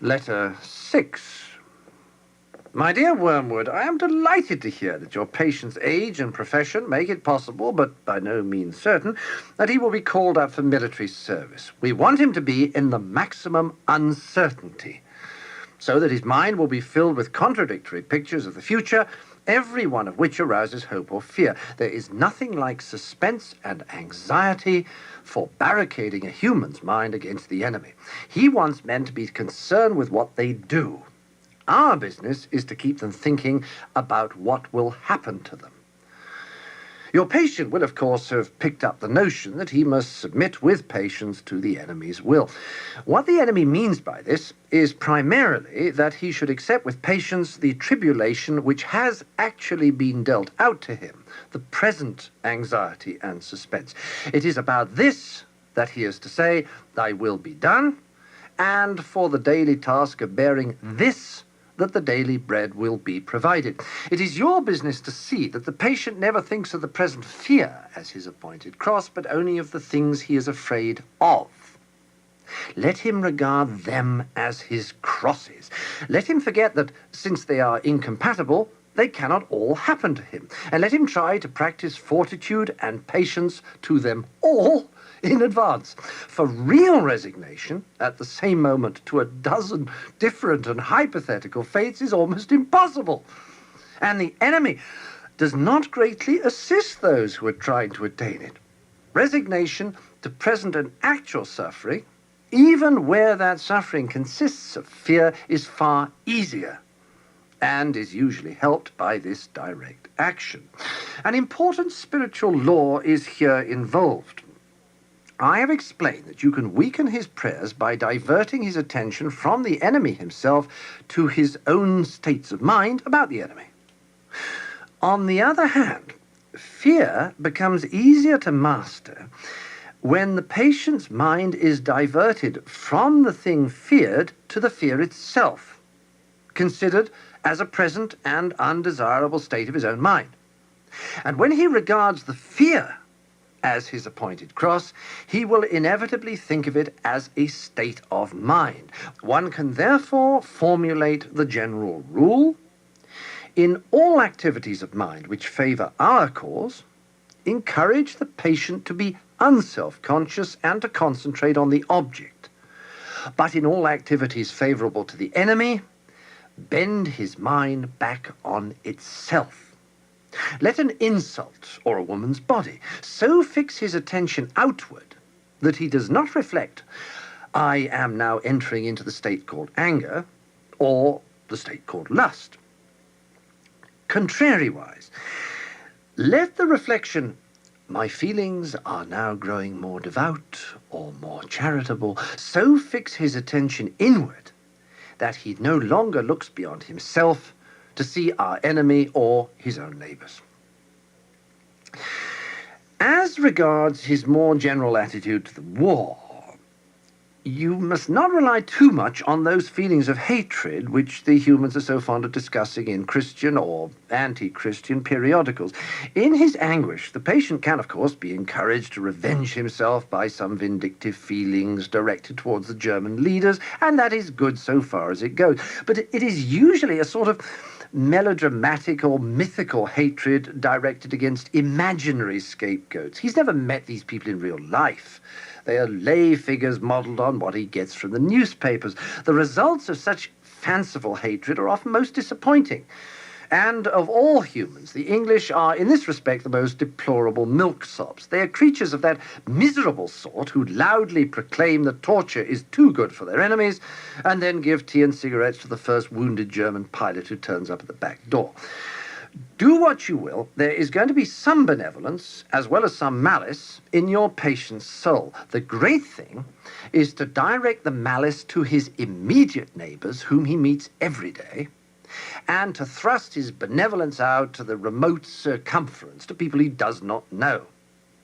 Letter 6. My dear Wormwood, I am delighted to hear that your patient's age and profession make it possible, but by no means certain, that he will be called up for military service. We want him to be in the maximum uncertainty, so that his mind will be filled with contradictory pictures of the future, every one of which arouses hope or fear. There is nothing like suspense and anxiety for barricading a human's mind against the enemy. He wants men to be concerned with what they do. Our business is to keep them thinking about what will happen to them. Your patient will, of course, have picked up the notion that he must submit with patience to the enemy's will. What the enemy means by this is primarily that he should accept with patience the tribulation which has actually been dealt out to him, the present anxiety and suspense. It is about this that he is to say, "Thy will be done," and for the daily task of bearing this, that the daily bread will be provided. It is your business to see that the patient never thinks of the present fear as his appointed cross, but only of the things he is afraid of. Let him regard them as his crosses. Let him forget that, since they are incompatible, they cannot all happen to him. And let him try to practice fortitude and patience to them all in advance. For real resignation, at the same moment, to a dozen different and hypothetical fates is almost impossible. And the enemy does not greatly assist those who are trying to attain it. Resignation to present and actual suffering, even where that suffering consists of fear, is far easier and is usually helped by this direct action. An important spiritual law is here involved. I have explained that you can weaken his prayers by diverting his attention from the enemy himself to his own states of mind about the enemy. On the other hand, fear becomes easier to master when the patient's mind is diverted from the thing feared to the fear itself, considered as a present and undesirable state of his own mind. And when he regards the fear as his appointed cross, he will inevitably think of it as a state of mind. One can therefore formulate the general rule: in all activities of mind which favor our cause, encourage the patient to be unself-conscious and to concentrate on the object. But in all activities favorable to the enemy, bend his mind back on itself. Let an insult or a woman's body so fix his attention outward that he does not reflect, "I am now entering into the state called anger," or the state called lust. Contrariwise, let the reflection, "My feelings are now growing more devout or more charitable," so fix his attention inward that he no longer looks beyond himself to see our enemy or his own neighbors. As regards his more general attitude to the war, you must not rely too much on those feelings of hatred which the humans are so fond of discussing in Christian or anti-Christian periodicals. In his anguish, the patient can, of course, be encouraged to revenge himself by some vindictive feelings directed towards the German leaders, and that is good so far as it goes. But it is usually a sort of melodramatic or mythical hatred directed against imaginary scapegoats. He's never met these people in real life. They are lay figures modeled on what he gets from the newspapers. The results of such fanciful hatred are often most disappointing. And of all humans, the English are, in this respect, the most deplorable milksops. They are creatures of that miserable sort who loudly proclaim that torture is too good for their enemies, and then give tea and cigarettes to the first wounded German pilot who turns up at the back door. Do what you will, there is going to be some benevolence, as well as some malice, in your patient's soul. The great thing is to direct the malice to his immediate neighbors, whom he meets every day, and to thrust his benevolence out to the remote circumference, to people he does not know.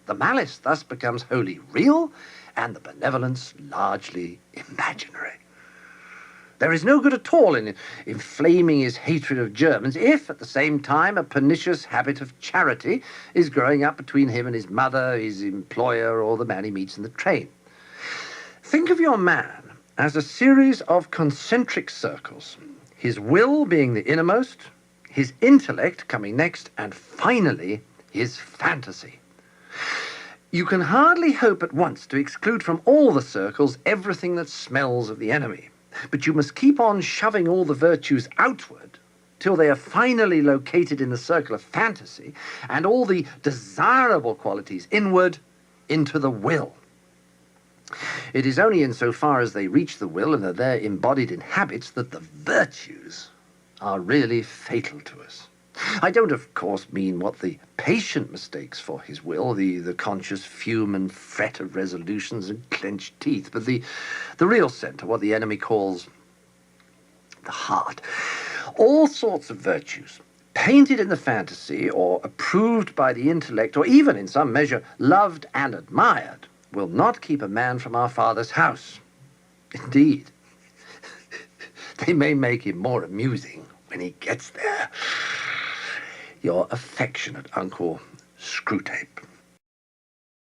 The malice thus becomes wholly real, and the benevolence largely imaginary. There is no good at all in inflaming his hatred of Germans if, at the same time, a pernicious habit of charity is growing up between him and his mother, his employer, or the man he meets in the train. Think of your man as a series of concentric circles, his will being the innermost, his intellect coming next, and finally, his fantasy. You can hardly hope at once to exclude from all the circles everything that smells of the enemy, but you must keep on shoving all the virtues outward till they are finally located in the circle of fantasy, and all the desirable qualities inward into the will. It is only insofar as they reach the will and are there embodied in habits that the virtues are really fatal to us. I don't, of course, mean what the patient mistakes for his will, the conscious fume and fret of resolutions and clenched teeth, but the real centre, what the enemy calls the heart. All sorts of virtues, painted in the fantasy or approved by the intellect, or even in some measure loved and admired, will not keep a man from our Father's house. Indeed, they may make him more amusing when he gets there. Your affectionate Uncle Screwtape.